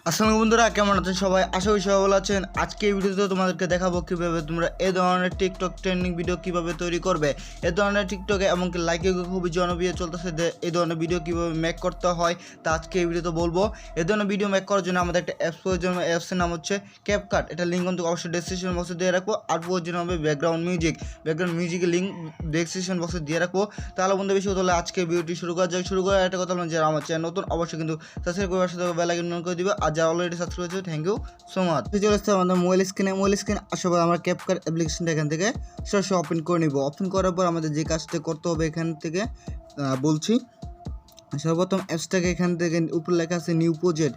আসসালামু বন্ধুরা, কেমন আছেন সবাই? আশা করি সবাই ভালো আছেন। আজকে এই ভিডিওতে তোমাদেরকে দেখাবো কিভাবে তোমরা এই ধরনের টিকটক ট্রেন্ডিং ভিডিও কিভাবে তৈরি করবে। এই ধরনের টিকটকে এমনকি লাইকে খুবই জনপ্রিয় চলতেছে, এই ধরনের ভিডিও কিভাবে মেক করতে হয় তা আজকে এই ভিডিওতে বলবো। এই ধরনের ভিডিও মেক করার জন্য আমাদের একটা অ্যাপস প্রয়োজন। অ্যাপসের নাম হচ্ছে CapCut। এটা লিঙ্ক কিন্তু অবশ্যই ডেসক্রিপশন বক্সে দিয়ে রাখবো। আর প্রয়োজন হবে ব্যাকগ্রাউন্ড মিউজিকের লিঙ্ক ডেসক্রিপশন বক্সে দিয়ে রাখবো। তাহলে বন্ধু বেশি হলে আজকে ভিডিওটি শুরু করা যায়। শুরু করার একটা কথা বললাম, যারা আমার চ্যানেল নতুন অবশ্যই কিন্তু সাবস্ক্রাইব করে সাথে বেল আইকন অন করে দিবে। আর যারা অলরেডি সাবস্ক্রাইব করেছে থ্যাংক ইউ সো মাচ। চলে আসছে আমাদের মোবাইল স্ক্রিন আসলে আমরা CapCut অ্যাপ্লিকেশনটা এখান থেকে সরাসরি ওপেন করে নিব। ওপেন করার পর আমাদের যে কাজটা করতে হবে এখান থেকে বলছি। সর্বপ্রথম অ্যাপসটাকে এখান থেকে উপরে লেখা আছে নিউ প্রজেক্ট,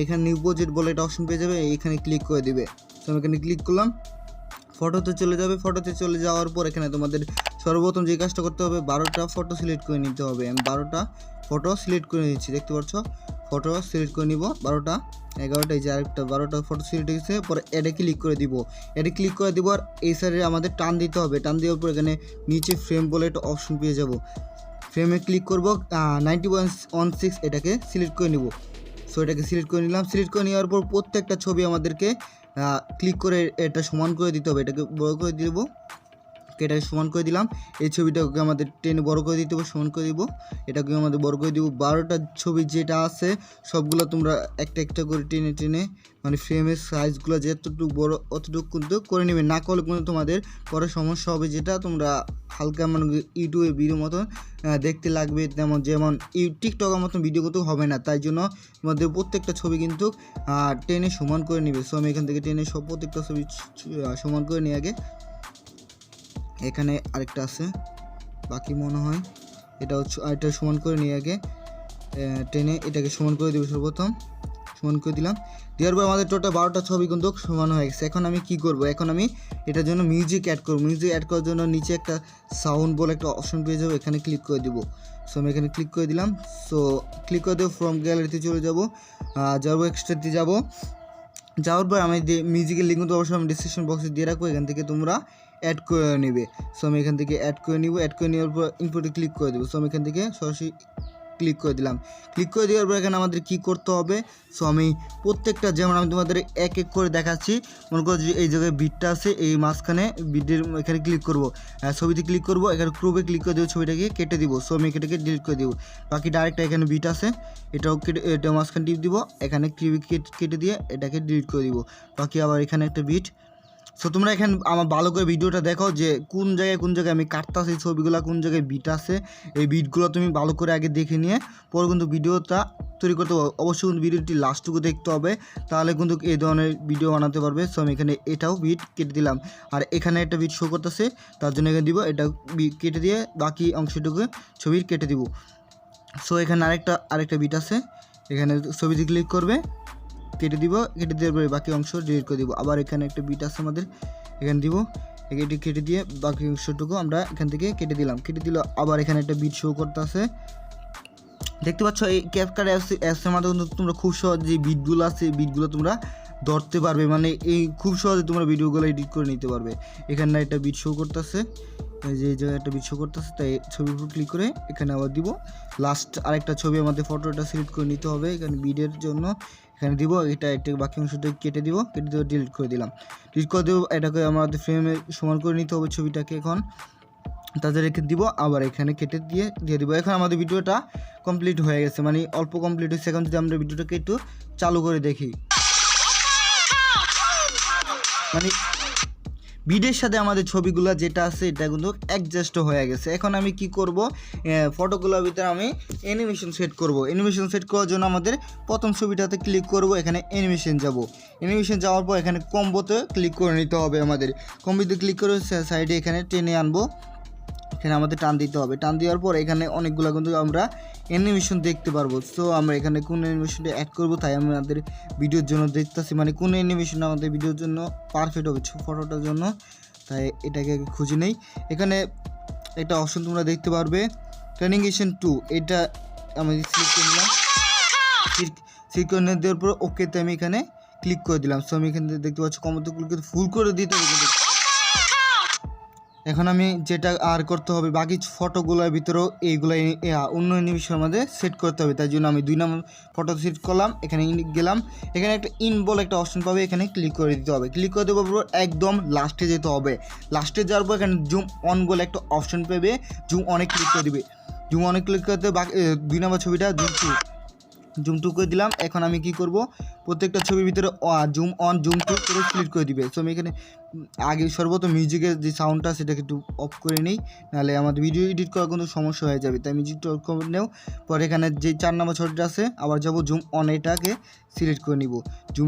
এখানে নিউ প্রজেক্ট বলে একটা অপশন পেয়ে যাবে, এখানে ক্লিক করে দিবে। তো আমি এখানে ক্লিক করলাম, ফটোতে চলে যাবে। ফটোতে চলে যাওয়ার পর এখানে তোমাদের সর্বপ্রথম যে কাজটা করতে হবে 12টা ফটো সিলেক্ট করে নিতে হবে। আমি 12টা ফটো সিলেক্ট করে নিচ্ছি, দেখতে পাচ্ছ ফটো সিলেক্ট করে নিব 12টা 11টা, এই যে আরেকটা 12টা ফটো সিলেক্ট হয়েছে। পরে অ্যাডে ক্লিক করে দিব, অ্যাডে ক্লিক করে দিব। আর এই সাইডে আমাদের টান দিতে হবে, টান দেওয়ার পর এখানে নিচে ফ্রেম বলে একটা অপশন পেয়ে যাব। ফ্রেমে ক্লিক করব, 90:16 এটাকে সিলেক্ট করে নিব। সো এটাকে সিলেক্ট করে নিলাম। সিলেক্ট করে নেওয়ার পর প্রত্যেকটা ছবি আমাদেরকে ক্লিক করে এটা সমান করে দিতে হবে। এটাকে বড় করে দিব, এটাকে সমান করে দিলাম। এই ছবিটাকে আমাদের টেনে বড় করে দিতে হবে, সমান করে দিব। এটাকে আমাদের বড় করে দিব। 12টা ছবি যেটা আছে সবগুলো তোমরা একটা একটা করে টেনে টেনে মানে ফ্রেমের সাইজগুলো যতটুকু বড় অতটুকু কিন্তু করে নেবে, না করলে কিন্তু তোমাদের পরে সমস্যা হবে। যেটা তোমরা হালকা মানে ইউটিউবে ভিডিও মতন দেখতে লাগবে, যেমন টিকটকের মতন ভিডিও কিন্তু হবে না। তাই জন্য তোমাদের প্রত্যেকটা ছবি কিন্তু টেনে সমান করে নেবে। সো আমি এখান থেকে টেনে প্রত্যেকটা ছবি সমান করে নিয়ে আগে এখানে আরেকটা আছে বাকি মনে হয়, এটা হচ্ছে আরেকটা সমান করে নিয়ে আগে টেনে এটাকে সমান করে দেবো। সর্বপ্রথম সমান করে দিলাম, দেওয়ার পর আমাদের টোটাল 12টা ছবি কিন্তু সমান হয়ে গেছে। এখন আমি কি করব, এখন আমি এটার জন্য মিউজিক অ্যাড করব। মিউজিক অ্যাড করার জন্য নিচে একটা সাউন্ড বলে একটা অপশন পেয়ে যাবো, এখানে ক্লিক করে দেবো। সো আমি এখানে ক্লিক করে দিলাম। সো ক্লিক করে দেবো, ফ্রম গ্যালারিতে চলে যাবো, এক্সট্রাতে যাবো। যাওয়ার পর আমি মিউজিকের লিঙ্ক তো অবশ্যই আমি ডিসক্রিপশন বক্সে দিয়ে রাখবো, এখান থেকে তোমরা অ্যাড করে নেবে। সো আমি এখান থেকে অ্যাড করে নিব। অ্যাড করে নেওয়ার পর ইনপুটে ক্লিক করে দেবো। সো আমি এখান থেকে সরাসরি ক্লিক করে দিলাম। ক্লিক করে দেওয়ার পর এখানে আমাদের কী করতে হবে, সো আমি প্রত্যেকটা যেমন আমি তোমাদের এক এক করে দেখাচ্ছি। মনে করো যে এই জায়গায় বিটটা আছে, এই মাঝখানে বিটের এখানে ক্লিক করব, ছবিতে ক্লিক করব, এখানে ক্রুপে ক্লিক করে দেবো, ছবিটাকে কেটে দিব। সো আমি এটাকে ডিলিট করে দিব। বাকি ডাইরেক্ট এখানে বিট আছে, এটাও কেটে এটা মাঝখানে টিপ দিব, এখানে কেটে দিয়ে এটাকে ডিলিট করে দিব। বাকি আবার এখানে একটা বিট। সো তোমরা এখানে আমার ভালো করে ভিডিওটা দেখো যে কোন জায়গায় আমি কাটতেছি ছবিগুলো, কোন জায়গায় বিট আছে। এই বিটগুলো তুমি ভালো করে আগে দেখে নিয়ে পরে কিন্তু ভিডিওটা তৈরি করতে পারো। অবশ্যই কিন্তু ভিডিওটি লাস্টটুকু দেখতে হবে, তাহলে কিন্তু এই ধরনের ভিডিও বানাতে পারবে। সো আমি এখানে এটাও বিট কেটে দিলাম, আর এখানে একটা বিট শো করতেছে তার জন্য এখানে দিব, এটা কেটে দিয়ে বাকি অংশটুকু ছবির কেটে দিব। সো এখানে আরেকটা বিট আছে, এখানে ছবিতে ক্লিক করবে, কেটে দিব, কেটে দেওয়ার পরে বাকি অংশ ডিলিট করে দিব। আবার এখানে একটা বিট আছে আমাদের, এখানে দিব, এটি কেটে দিয়ে বাকি অংশটুকু আমরা এখান থেকে কেটে দিলাম। কেটে দিল, আবার এখানে একটা বিট শো করতে আছে, দেখতে পাচ্ছ। এই CapCut অ্যাপসের মাধ্যমে কিন্তু তোমরা খুব সহজে যে বিটগুলো আছে এই বিটগুলো তোমরা ধরতে পারবে, মানে এই খুব সহজে তোমরা ভিডিওগুলো এডিট করে নিতে পারবে। এখানে একটা বিট শো করতেছে, যে জায়গায় একটা বিট শো করতেছে, তাই ছবির উপর ক্লিক করে এখানে আবার দিব। লাস্ট আরেকটা ছবি আমাদের ফটোটা সিলেক্ট করে নিতে হবে, এখানে বিটের জন্য এখানে দিব, এটা একটা বাকি অংশটা কেটে দিব, কেটে দিয়ে ডিলিট করে দিলাম। ডিলিট করে দেবো, এটাকে আমাদের ফ্রেমে সমান করে নিতে হবে ছবিটাকে। এখন তাদের রেখে দিব, আবার এখানে কেটে দিয়ে দিব। এখন আমাদের ভিডিওটা কমপ্লিট হয়ে গেছে, মানে অল্প কমপ্লিট হয়েছে। এখন যদি আমরা ভিডিওটাকে একটু চালু করে দেখি, মানে ভিডিওর সাথে আমাদের ছবিগুলো যেটা আছে এটা কিন্তু অ্যাডজাস্ট হয়ে গেছে। এখন আমি কি করব, ফটোগুলোর ভিতরে আমি অ্যানিমেশন সেট করব। অ্যানিমেশন সেট করার জন্য আমাদের প্রথম ছবিটাতে ক্লিক করব, এখানে অ্যানিমেশন যাব। অ্যানিমেশন যাওয়ার পর এখানে কম্বোতে ক্লিক করে নিতে হবে। আমাদের কম্বোতে ক্লিক করে সাইডে এখানে টেনে আনবো, এখানে আমাদের টান দিতে হবে। টান দেওয়ার পর এখানে অনেকগুলো কিন্তু আমরা অ্যানিমেশন দেখতে পারবো। সো আমরা এখানে কোন অ্যানিমেশনটা অ্যাড করবো তাই আমাদের ভিডিওর জন্য দেখতেছি, মানে কোন অ্যানিমেশন আমাদের ভিডিওর জন্য পারফেক্ট হবে ফটোটার জন্য, তাই এটাকে খুঁজে নেই। এখানে একটা অপশন তোমরা দেখতে পারবে ট্রেনিংয়েশন 2, এটা আমি সিলেক্ট করে নিলাম। সিলেক্ট করে দেওয়ার পর ওকেতে আমি এখানে ক্লিক করে দিলাম। সো আমি এখানে দেখতে পাচ্ছি কমতে ক্লিক করে ফুল করে দিতে হবে। এখন আমি যেটা আর করতে হবে বাকি ফটোগুলোর ভিতরেও এইগুলো অন্য নিমিশের মধ্যে সেট করতে হবে, তাই জন্য আমি 2 নম্বর ফটো সেট করলাম, এখানে গেলাম, এখানে একটা ইন বলে একটা অপশন পাবে, এখানে ক্লিক করে দিতে হবে। ক্লিক করে দেওয়ার পর একদম লাস্টে যেতে হবে, লাস্টে যাওয়ার পর এখানে জুম অন বলে একটা অপশন পাবে, জুম অনে ক্লিক করে দিবে। জুম অনে ক্লিক করতে বাকি 2 নম্বর ছবিটা জুম টু করে দিলাম। এখন আমি কি করব, প্রত্যেকটা ছবির ভিতরে জুম অন জুম টু করে সিলেক্ট করে দিবে। সো আমি এখানে আগে সর্বপ্রথম মিউজিকের যে সাউন্ডটা সেটাকে একটু অফ করে নিই, নাহলে আমাদের ভিডিও এডিট করার কোনো সমস্যা হয়ে যাবে, তাই মিউজিকটা অফ করে নেও। পরে এখানে যে 4 নম্বর ছবিটা আছে আবার যাব জুম অন, এটাকে সিলেক্ট করে নিব। জুম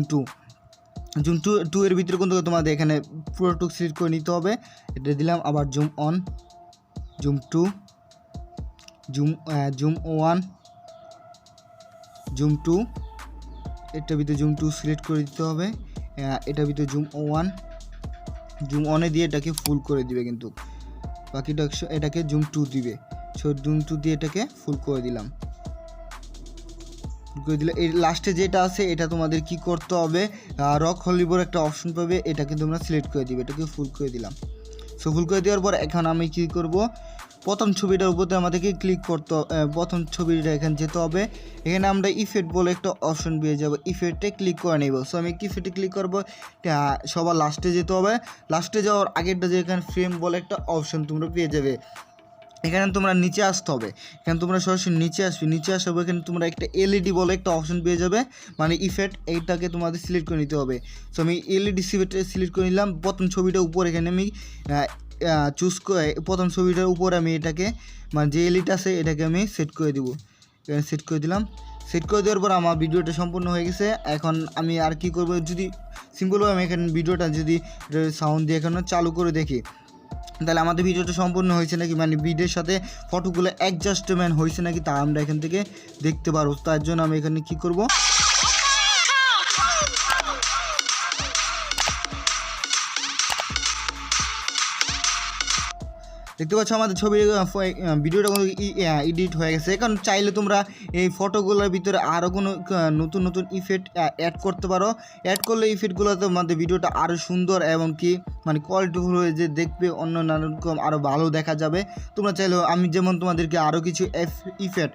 টু এর ভিতরে কিন্তু তোমাদের এখানে পুরোটুক সিলেক্ট করে নিতে হবে, এটা দিলাম। আবার zoom on, zoom two, zoom one, zoom two, এটার ভিতরে জুম টু সিলেক্ট করে দিতে হবে। এটার ভিতরে জুম ওয়ান, জুম অনে দিয়ে এটাকে ফুল করে দিবে, কিন্তু বাকিটা এটাকে জুম টু দিবে। সো জুম টু দিয়ে এটাকে ফুল করে দিলাম, করে দিলে এই লাস্টে যেটা আছে এটা তোমাদের কি করতে হবে, রক হলিবোর একটা অপশন পাবে, এটাকে তোমরা সিলেক্ট করে দিবে, এটাকে ফুল করে দিলাম। সো ফুল করে দেওয়ার পর এখন আমি কি করব, প্রথম ছবিটার উপরে আমাদেরকে ক্লিক করতে হবে, প্রথম ছবিটা এখানে যেতে হবে, এখানে আমরা ইফেক্ট বলে একটা অপশন পেয়ে যাবো, ইফেক্টে ক্লিক করে নেব। সো আমি ইফেক্টে ক্লিক করবো, সবার লাস্টে যেতে হবে, লাস্টে যাওয়ার আগেরটা যে এখানে ফ্রেম বলে একটা অপশন তোমরা পেয়ে যাবে, এখানে তোমরা নিচে আসতে হবে, এখানে তোমরা সরাসরি নিচে আসবে, নিচে আসাবো, এখানে তোমরা একটা এলইডি বলে একটা অপশন পেয়ে যাবে, মানে ইফেক্ট, এইটাকে তোমাদের সিলেক্ট করে নিতে হবে। সো আমি এলইডি সিলেক্ট করে নিলাম, প্রথম ছবিটার উপর এখানে আমি চুজ করে প্রথম ছবিটার উপর আমি এটাকে মানে যে এলইডি আছে এটাকে আমি সেট করে দিব, এখানে সেট করে দিলাম। সেট করে দেওয়ার পর আমার ভিডিওটা সম্পূর্ণ হয়ে গেছে। এখন আমি আর কি করব, যদি সিম্পলভাবে আমি এখানে ভিডিওটা যদি সাউন্ড দিয়ে এখানে চালু করে দেখি, তাহলে আমাদের ভিডিওটা সম্পূর্ণ হয়েছে নাকি, মানে ভিডিওর সাথে ফটোগুলো অ্যাডজাস্টমেন্ট হয়েছে নাকি তা আমরা এখান থেকে দেখতে পারবো। তার জন্য আমি এখানে কি করব, দেখতে পাচ্ছ আমাদের ছবির ভিডিওটা কিন্তু এডিট হয়ে গেছে। এখন চাইলে তোমরা এই ফটোগুলোর ভিতরে আরও কোনো নতুন নতুন ইফেক্ট অ্যাড করতে পারো, অ্যাড করলে ইফেক্টগুলোতে আমাদের ভিডিওটা আরও সুন্দর এবং কি মানে কোয়ালিটিফুল হয়ে যে দেখবে, অন্য নানান রকম আরও ভালো দেখা যাবে। তোমরা চাইলে আমি যেমন তোমাদেরকে আরও কিছু ইফেক্ট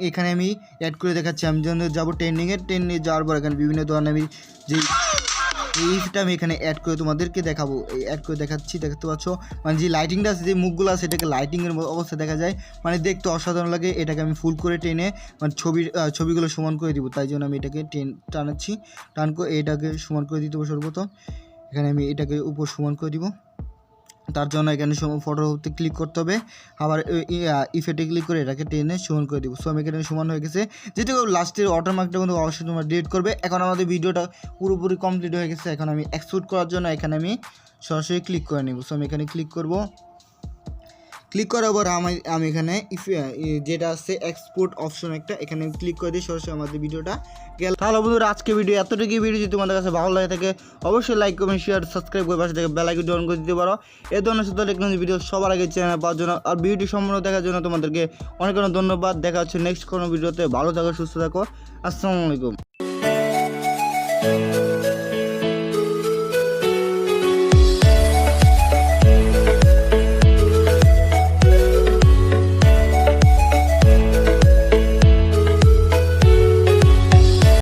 এখানে আমি অ্যাড করে দেখাচ্ছি। আমি যেমন যাবো ট্রেনিংয়ে যাওয়ার পর এখানে বিভিন্ন ধরনের আমি যেই এইটা আমি এখানে অ্যাড করে তোমাদেরকে দেখাবো, এই অ্যাড করে দেখাচ্ছি। দেখতে পাচ্ছ মানে যে লাইটিংটা আছে, যে মুখগুলো আছে এটাকে লাইটিংয়ের অবস্থা দেখা যায়, মানে দেখতে অসাধারণ লাগে। এটাকে আমি ফুল করে টেনে মানে ছবিগুলো সমান করে দিব, তাই জন্য আমি এটাকে টানাচ্ছি, টান করে এটাকে সমান করে দিতে হবে। সর্বপ্রথম এখানে আমি এটাকে উপর সমান করে দিব, তার জন্য এখানে ফটোতে ক্লিক করতে হবে, আবার ইফেক্টে ক্লিক করে এটাকে টেনে সমান করে দিব। সো আমি এখানে সমান হয়ে গেছে, যেহেতু লাস্টের ওয়াটারমার্কটা কিন্তু অবশ্যই তোমরা ডিলিট করবে। এখন আমাদের ভিডিওটা পুরোপুরি কমপ্লিট হয়ে গেছে। এখন আমি এক্সপোর্ট করার জন্য এখানে আমি সরাসরি ক্লিক করে নেব। সো আমি এখানে ক্লিক করব, ক্লিক করার পর আমি এখানে যেটা আছে এক্সপোর্ট অপশন একটা, এখানে ক্লিক করে দিই, সরাসরি আমাদের ভিডিওটা গেল। তাহলে বন্ধুরা আজকে ভিডিও এতটুকুই। ভিডিও যদি তোমাদের কাছে ভালো লাগে থাকে অবশ্যই লাইক কমেন্ট শেয়ার সাবস্ক্রাইব করে পাশে থেকে বেল আইকনটি অন করে দিতে পারো, এই ধরনের সাথে টেকনোলজি ভিডিও সবার আগে চ্যানেল পাওয়ার জন্য। আর ভিডিওটি সম্পূর্ণ দেখার জন্য তোমাদেরকে অনেক অনেক ধন্যবাদ। দেখা হচ্ছে নেক্সট কোনো ভিডিওতে। ভালো থাকো, সুস্থ থাকো, আসসালামু আলাইকুম।